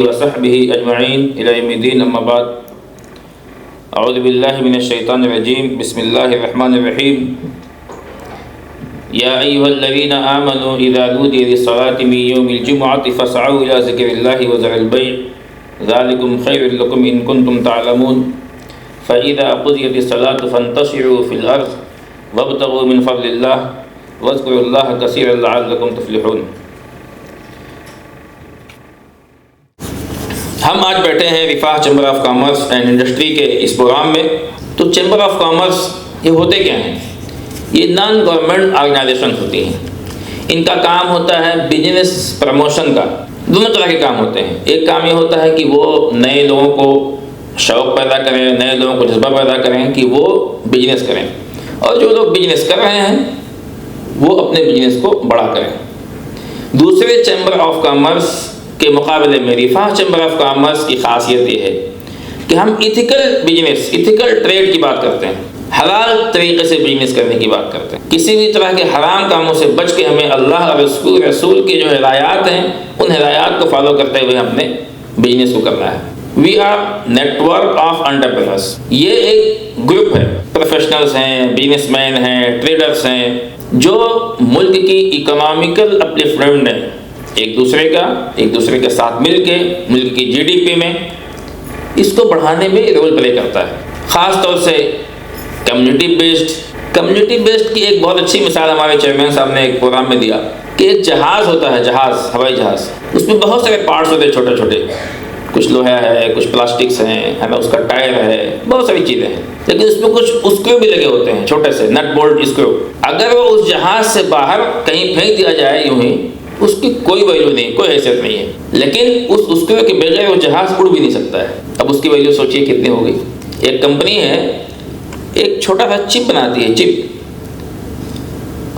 वसहबिही अजमईन इला यौमिद्दीन अम्मा बाद अऊज़ु बिल्लाहि मिनश्शैतानिर रजीम बिस्मिल्लाहिर्रहमानिर रहीम या अय्युहल्लज़ीना आमनू इज़ा नूदिया लिस्सलाति मिन यौमिल जुमुअति फ़स्अऊ इला ज़िक्रिल्लाहि व ज़रल बैअ ज़ालिकुम खैरुल लकुम इन कुंतुम तअलमून फ़इज़ा क़ुदियतिस्सलातु फ़ंतशिरू फ़िल अर्ज़ वब्तगू मिन फ़ज़लिल्लाह वज़्कुरुल्लाह कसीरन लअल्लकुम तुफ़्लिहून। हम आज बैठे हैं Rifah chamber of commerce and industry के इस प्रोग्राम में। तो चैम्बर ऑफ कॉमर्स ये होते क्या हैं? ये नॉन गवर्नमेंट ऑर्गेनाइजेशन होती हैं। इनका काम होता है बिजनेस प्रमोशन का। दोनों तरह के काम होते हैं। एक काम ये होता है कि वो नए लोगों को शौक़ पैदा करें, नए लोगों को जज्बा पैदा करें कि वो बिजनेस करें, और जो लोग बिजनेस कर रहे हैं वो अपने बिजनेस को बड़ा करें। दूसरे चैम्बर ऑफ कॉमर्स के मुकाबले में रिफाह चैम्बर ऑफ कॉमर्स की खासियत ये है कि हम इथिकल बिजनेस, इथिकल ट्रेड की बात करते हैं, हलाल तरीके से बिजनेस करने की बात करते हैं। किसी भी तरह के हराम कामों से बच के हमें अल्लाह और रसूल की जो हिदायत हैं उन हिदायत को फॉलो करते हुए अपने बिजनेस को करना है। We are network of entrepreneurs. ये एक ग्रुप है, प्रोफेशनल्स हैं, बिजनेसमैन हैं, ट्रेडर्स हैं, जो मुल्क की इकोनॉमिकल अपलिफ्टमेंट है एक दूसरे के साथ मिलके मुल्क की जीडीपी में इसको बढ़ाने में रोल प्ले करता है। ख़ास तौर से कम्युनिटी बेस्ड की एक बहुत अच्छी मिसाल हमारे चेयरमैन साहब ने एक प्रोग्राम में दिया कि एक जहाज़ होता है, हवाई जहाज़, उसमें बहुत सारे पार्ट्स होते हैं छोटे छोटे, कुछ लोहा है, कुछ प्लास्टिक्स हैं, है ना, उसका टायर है, बहुत सारी चीज़ें हैं, लेकिन उसमें कुछ स्क्रू भी लगे होते हैं, छोटे से नट बोल्ट स्क्रू। अगर वो उस जहाज़ से बाहर कहीं फेंक दिया जाए यूँ ही, उसकी कोई वैल्यू नहीं, कोई हैसियत नहीं है। लेकिन उसके बगैर वो जहाज़ उड़ भी नहीं सकता है। अब उसकी वैल्यू सोचिए कितनी होगी। एक कंपनी है, एक छोटा सा चिप बनाती है, चिप,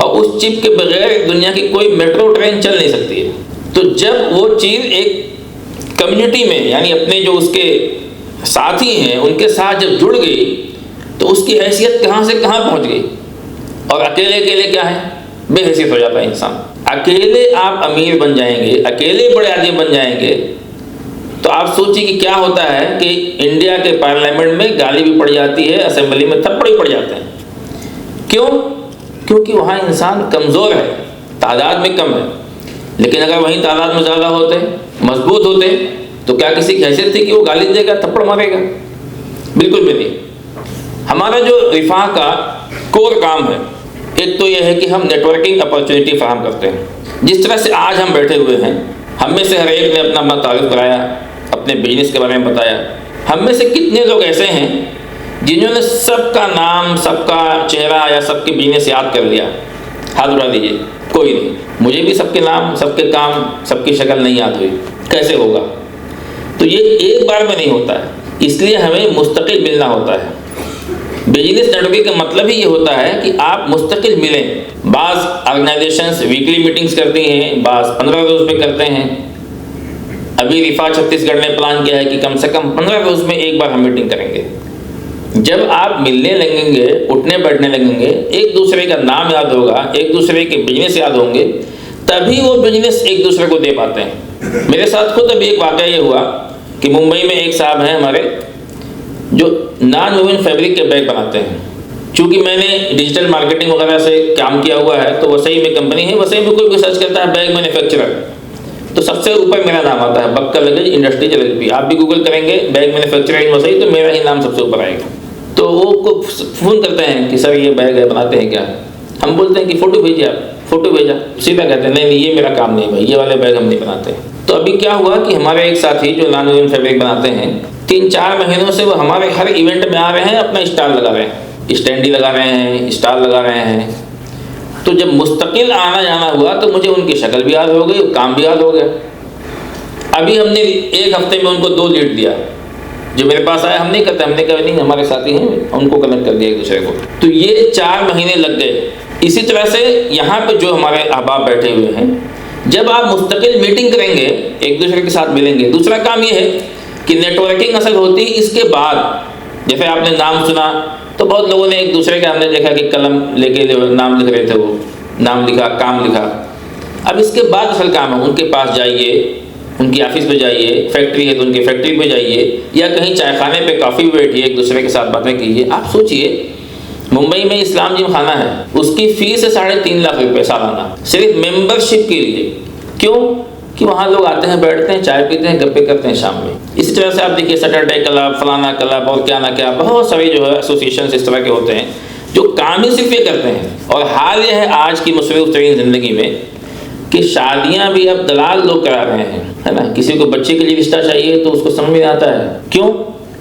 और उस चिप के बगैर दुनिया की कोई मेट्रो ट्रेन चल नहीं सकती है। तो जब वो चीज़ एक कम्युनिटी में, यानी अपने जो उसके साथी हैं उनके साथ जब जुड़ गई, तो उसकी हैसियत कहाँ से कहाँ पहुँच गई। और अकेले क्या है, बेहैसियत हो जाता है इंसान। अकेले आप अमीर बन जाएंगे, अकेले बड़े आदमी बन जाएंगे, तो आप सोचिए कि क्या होता है कि इंडिया के पार्लियामेंट में गाली भी पड़ जाती है, असेंबली में थप्पड़ भी पड़ जाते हैं। क्यों? क्योंकि वहाँ इंसान कमज़ोर है, तादाद में कम है। लेकिन अगर वहीं तादाद में ज़्यादा होते, मजबूत होते, तो क्या किसी की हैसियत थी कि वो गाली देगा, थप्पड़ मारेगा? बिल्कुल भी नहीं। हमारा जो रिफाह का कोर काम है, एक तो यह है कि हम नेटवर्किंग अपॉर्चुनिटी फराहम करते हैं। जिस तरह से आज हम बैठे हुए हैं, हम में से हर एक ने अपना तारीफ कराया, अपने बिजनेस के बारे में बताया। हम में से कितने लोग ऐसे हैं जिन्होंने सबका नाम, सबका चेहरा या सबके बिजनेस याद कर लिया? हाथ उठा दीजिए। कोई नहीं। मुझे भी सबके नाम, सबके काम, सबकी शक्ल नहीं याद हुई, कैसे होगा? तो ये एक बार में नहीं होता है, इसलिए हमें मुस्तकिल मिलना होता है। बिजनेस नेटवर्किंग का मतलब ही ये होता है कि आप मुस्तकिल मिलें। बाज़ ऑर्गेनाइजेशंस वीकली मीटिंग्स करती हैं, बाज़ 15 रोज़ में करते हैं। अभी रिफा छत्तीसगढ़ ने प्लान किया है कि कम से कम 15 रोज़ में एक बार हम मीटिंग करेंगे। जब आप मिलने लगेंगे, उठने बैठने लगेंगे, एक दूसरे का नाम याद होगा, एक दूसरे के बिजनेस याद होंगे, तभी वो बिजनेस एक दूसरे को दे पाते हैं। मेरे साथ खुद अभी एक वाक़या ये हुआ कि मुंबई में एक साहब हैं हमारे जो नॉन वूवन फैब्रिक के बैग बनाते हैं। चूँकि मैंने डिजिटल मार्केटिंग वगैरह से काम किया हुआ है, तो वसई में कंपनी है, वसई में कोई भी सर्च करता है बैग मैन्युफैक्चरर, तो सबसे ऊपर मेरा नाम आता है, बक्कल लगेज इंडस्ट्रीज LLP। आप भी गूगल करेंगे बैग मैन्युफैक्चरर इन वसई, तो मेरा ही नाम सबसे ऊपर आएगा। तो वो फ़ोन करते हैं कि सर ये बैग है, बनाते हैं क्या? हम बोलते हैं कि फ़ोटो भेजिए। आप फ़ोटो भेजा, सीधा कहते हैं नहीं ये मेरा काम नहीं भाई, ये वाले बैग हम नहीं बनाते। तो अभी क्या हुआ कि हमारे एक साथी जो नॉन वूवन फैब्रिक बनाते हैं, 3-4 महीनों से वो हमारे हर इवेंट में आ रहे हैं, अपना स्टॉल लगा रहे हैं, स्टैंडी लगा रहे हैं, स्टॉल लगा रहे हैं। तो जब मुस्तकिल आना जाना हुआ तो मुझे उनकी शक्ल भी याद हो गई, काम भी याद हो गया। अभी हमने एक हफ्ते में उनको 2 लीड दिया। जो मेरे पास आया, हम नहीं करते, हमने कहा नहीं हमारे साथी हैं, उनको कनेक्ट कर दिया एक दूसरे को। तो ये 4 महीने लग गए। इसी तरह से यहाँ पर जो हमारे अहबाब बैठे हुए हैं, जब आप मुस्तकिल मीटिंग करेंगे, एक दूसरे के साथ मिलेंगे। दूसरा काम ये है कि नेटवर्किंग असल होती है इसके बाद। जैसे आपने नाम सुना तो बहुत लोगों ने एक दूसरे के, हमने देखा कि कलम लेके नाम लिख रहे थे, वो नाम लिखा, काम लिखा। अब इसके बाद असल काम है उनके पास जाइए, उनकी ऑफिस पे जाइए, फैक्ट्री है तो उनकी फैक्ट्री पे जाइए, या कहीं चाय खाने पे कॉफ़ी पे बैठिए, एक दूसरे के साथ बातें कीजिए। आप सोचिए, मुंबई में इस्लाम जिम खाना है, उसकी फीस है 3.5 लाख रुपए सालाना, सिर्फ मेंबरशिप के लिए। क्यों? कि वहाँ लोग आते हैं, बैठते हैं, चाय पीते हैं, गप्पे करते हैं शाम में। इसी तरह से आप देखिए सैटरडे क्लब, फलाना क्लब और क्या ना क्या, बहुत सारे जो है एसोसिएशन इस तरह के होते हैं जो काम ही सिर्फ ये करते हैं। और हाल यह है आज की मुसरफ तरीन ज़िंदगी में कि शादियाँ भी अब दलाल लोग करा रहे हैं, है ना। किसी को बच्चे के लिए रिश्ता चाहिए तो उसको समझ में आता है, क्यों?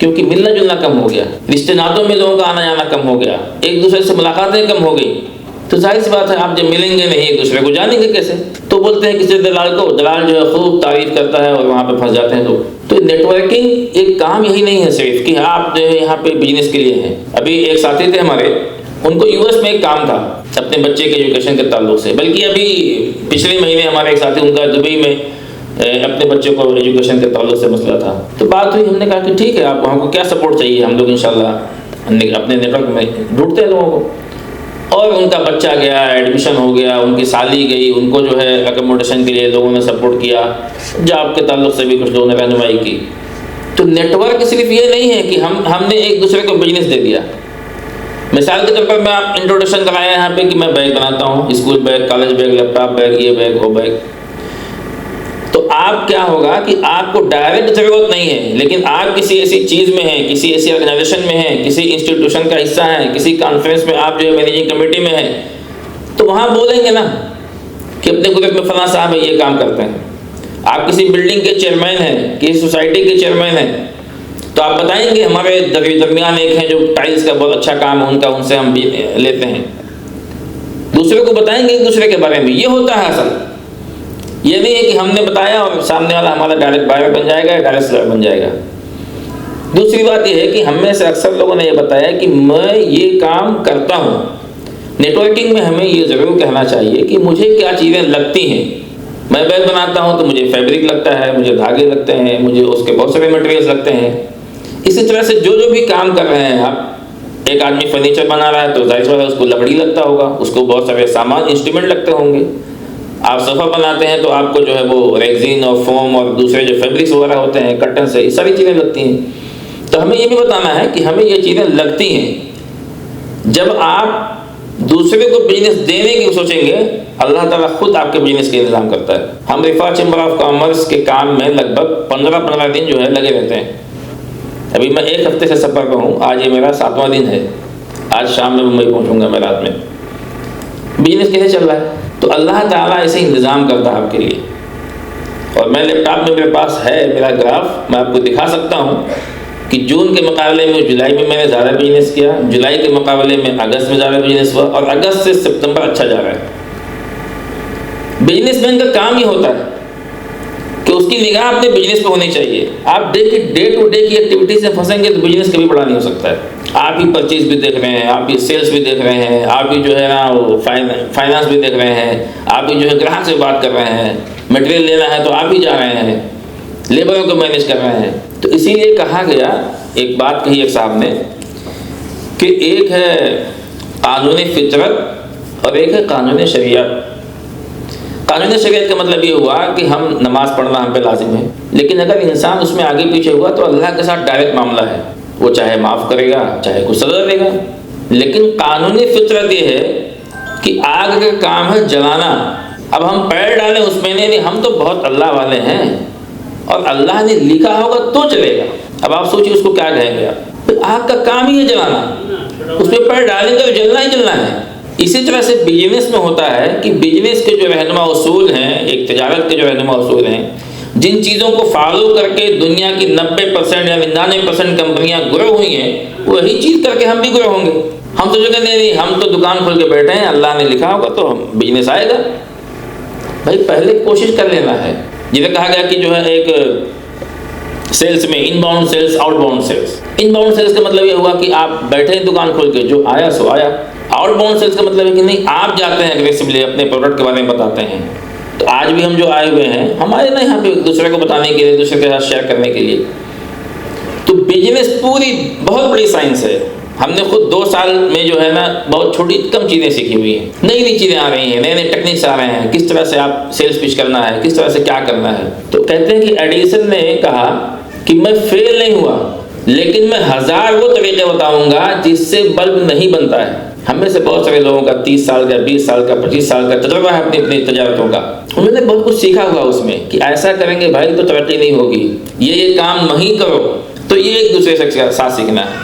क्योंकि मिलना जुलना कम हो गया, रिश्ते नातों में लोगों का आना जाना कम हो गया, एक दूसरे से मुलाकातें कम हो गई। तो जाहिर सी बात है, आप जब मिलेंगे नहीं एक दूसरे को जानेंगे कैसे? तो बोलते हैं किसी दलाल को, दलाल जो है खूब तारीफ करता है और वहाँ पे फंस जाते हैं लोग। तो नेटवर्किंग एक काम यही नहीं है सिर्फ कि आप जो है यहाँ पे बिजनेस के लिए हैं। अभी एक साथी थे हमारे, उनको यूएस में एक काम था अपने बच्चे के एजुकेशन के ताल्लुक से, बल्कि अभी पिछले महीने हमारे एक साथी, उनका दुबई में अपने बच्चे को एजुकेशन के ताल्लुक से मसला था। तो बात हुई, हमने कहा कि ठीक है, आप हमको क्या सपोर्ट चाहिए, हम लोग इंशाल्लाह अपने नेटवर्क में ढूंढते हैं लोगों को। और उनका बच्चा गया, एडमिशन हो गया, उनकी साली गई, उनको जो है अकोमोडेशन के लिए लोगों ने सपोर्ट किया, जॉब के ताल्लुक से भी कुछ लोगों ने रहनुमाई की। तो नेटवर्क सिर्फ ये नहीं है कि हमने एक दूसरे को बिजनेस दे दिया। मिसाल के तौर पर मैं आप इंट्रोडक्शन कराया यहाँ पे कि मैं बैग बनाता हूँ, school bag, college bag, laptop bag, ये बैग, वो बैग। तो आप क्या होगा कि आपको डायरेक्ट ज़रूरत नहीं है, लेकिन आप किसी ऐसी चीज़ में हैं, किसी ऐसी ऑर्गेनाइजेशन में हैं, किसी इंस्टीट्यूशन का हिस्सा हैं, किसी कॉन्फ्रेंस में आप जो है मैनेजिंग कमेटी में हैं, तो वहाँ बोलेंगे ना कि अपने ग्रुप में फलां साहब ये काम करते हैं। आप किसी बिल्डिंग के चेयरमैन हैं, किसी सोसाइटी के चेयरमैन हैं, तो आप बताएंगे हमारे दरमियान एक हैं जो टाइल्स का बहुत अच्छा काम है उनका, उनसे हम भी लेते हैं। दूसरे को बताएंगे एक दूसरे के बारे में। ये होता है असल। ये नहीं है कि हमने बताया और सामने वाला हमारा डायरेक्ट बायर बन जाएगा, डायरेक्ट सेलर बन जाएगा। दूसरी बात यह है कि हम में से अक्सर लोगों ने ये बताया कि मैं ये काम करता हूँ। नेटवर्किंग में हमें ये ज़रूर कहना चाहिए कि मुझे क्या चीज़ें लगती हैं। मैं बैग बनाता हूँ तो मुझे फैब्रिक लगता है, मुझे धागे लगते हैं, मुझे उसके बहुत सारे मटेरियल्स लगते हैं। इसी तरह से जो भी काम कर रहे हैं आप, एक आदमी फर्नीचर बना रहा है तो जाहिर सी बात है उसको लकड़ी लगता होगा, उसको बहुत सारे सामान, इंस्ट्रूमेंट लगते होंगे। आप सोफ़ा बनाते हैं तो आपको जो है वो रेक्सिन और फोम और दूसरे जो फैब्रिक्स वगैरह होते हैं, कर्टन से, ये सारी चीज़ें लगती हैं। तो हमें ये भी बताना है कि हमें ये चीज़ें लगती हैं। जब आप दूसरे को बिजनेस देने की सोचेंगे, अल्लाह ताला खुद आपके बिजनेस के इंतजाम करता है। हम रिफा चैम्बर ऑफ कॉमर्स के काम में लगभग 15 दिन जो है लगे रहते हैं। अभी मैं एक हफ्ते से सफ़र पर हूँ, आज ये मेरा 7वां दिन है। आज शाम में मुंबई पहुँचूँगा मैं रात में। बिजनेस कैसे चल रहा है? तो अल्लाह ताला ऐसे इंतज़ाम करता है आपके लिए। और मैं लैपटॉप में मेरे पास है मेरा ग्राफ, मैं आपको दिखा सकता हूँ कि जून के मुकाबले में जुलाई में मैंने ज़्यादा बिजनेस किया, जुलाई के मुकाबले में अगस्त में ज़्यादा बिजनेस हुआ, और अगस्त से सितंबर अच्छा जा रहा है। बिजनेसमैन का काम ही होता है कि उसकी निगाह अपने बिजनेस पे होनी चाहिए। आप डे टू डे की एक्टिविटी से फंसेंगे तो बिजनेस कभी बड़ा नहीं हो सकता है। आप ही परचेज भी देख रहे हैं, आप ही सेल्स भी देख रहे हैं, आप ही जो है ना वो फाइनेंस भी देख रहे हैं, आप ही जो है ग्राहक से बात कर रहे हैं, मटेरियल लेना है तो आप ही जा रहे हैं, लेबरों को मैनेज कर रहे हैं। तो इसीलिए कहा गया, एक बात कही एक साहब ने कि एक है कानूनी फितरत और एक है कानूनी शरीयत। कानूनी शरीयत का मतलब ये हुआ कि हम नमाज पढ़ना हम पे लाजिम है, लेकिन अगर इंसान उसमें आगे पीछे हुआ तो अल्लाह के साथ डायरेक्ट मामला है, वो चाहे माफ़ करेगा चाहे कुछ सज़ा देगा। लेकिन कानूनी फितरत ये है कि आग का काम है जलाना। अब हम पैर डालें उसमें नहीं, हम तो बहुत अल्लाह वाले हैं और अल्लाह ने लिखा होगा तो चलेगा। अब आप सोचिए उसको क्या कहेंगे आप? आग का काम ही है जलाना, उसमें पैर डालेंगे तो जलना ही जलना है। इसी तरह से बिजनेस में होता है कि बिजनेस के जो रहनुमा उसूल हैं, एक तजारत के जो रहनुमा उसूल हैं, जिन चीज़ों को फॉलो करके दुनिया की 90% या 99% कंपनियां ग्रो हुई हैं, वही चीज़ करके हम भी ग्रो होंगे। हम सोचेंगे नहीं, हम तो दुकान खोल के बैठे हैं, अल्लाह ने लिखा होगा तो बिजनेस आएगा। भाई पहले कोशिश कर लेना है। जिसे कहा गया कि जो है एक सेल्स में inbound sales, outbound sales. Inbound sales का मतलब ये हुआ कि आप बैठे हैं दुकान खोल के, जो आया सो आया। आउटबाउंड सेल्स का मतलब है कि नहीं, आप जाते हैं एग्रेसिवली अपने प्रोडक्ट के बारे में बताते हैं। तो आज भी हम जो आए हुए हैं, हम आए ना यहाँ पे दूसरे को बताने के लिए, दूसरे के साथ शेयर करने के लिए। तो बिजनेस पूरी बहुत बड़ी साइंस है। हमने खुद 2 साल में जो है ना बहुत छोटी कम चीज़ें सीखी हुई हैं। नई नई चीज़ें आ रही हैं, नए नए टेक्निक्स आ रहे हैं, किस तरह से आप सेल्स पिच करना है, किस तरह से क्या करना है। तो कहते हैं कि एडिसन ने कहा कि मैं फेल नहीं हुआ, लेकिन मैं 1000 वो तरीके बताऊंगा जिससे बल्ब नहीं बनता है। हमें से बहुत सारे लोगों का 30 साल का, 20 साल का, 25 साल का तजुर्बा है अपनी अपनी तजारतों का। उन्होंने बहुत कुछ सीखा हुआ उसमें कि ऐसा करेंगे भाई तो तरक्की नहीं होगी, ये काम नहीं करो। तो ये एक दूसरे से साथ सीखना है।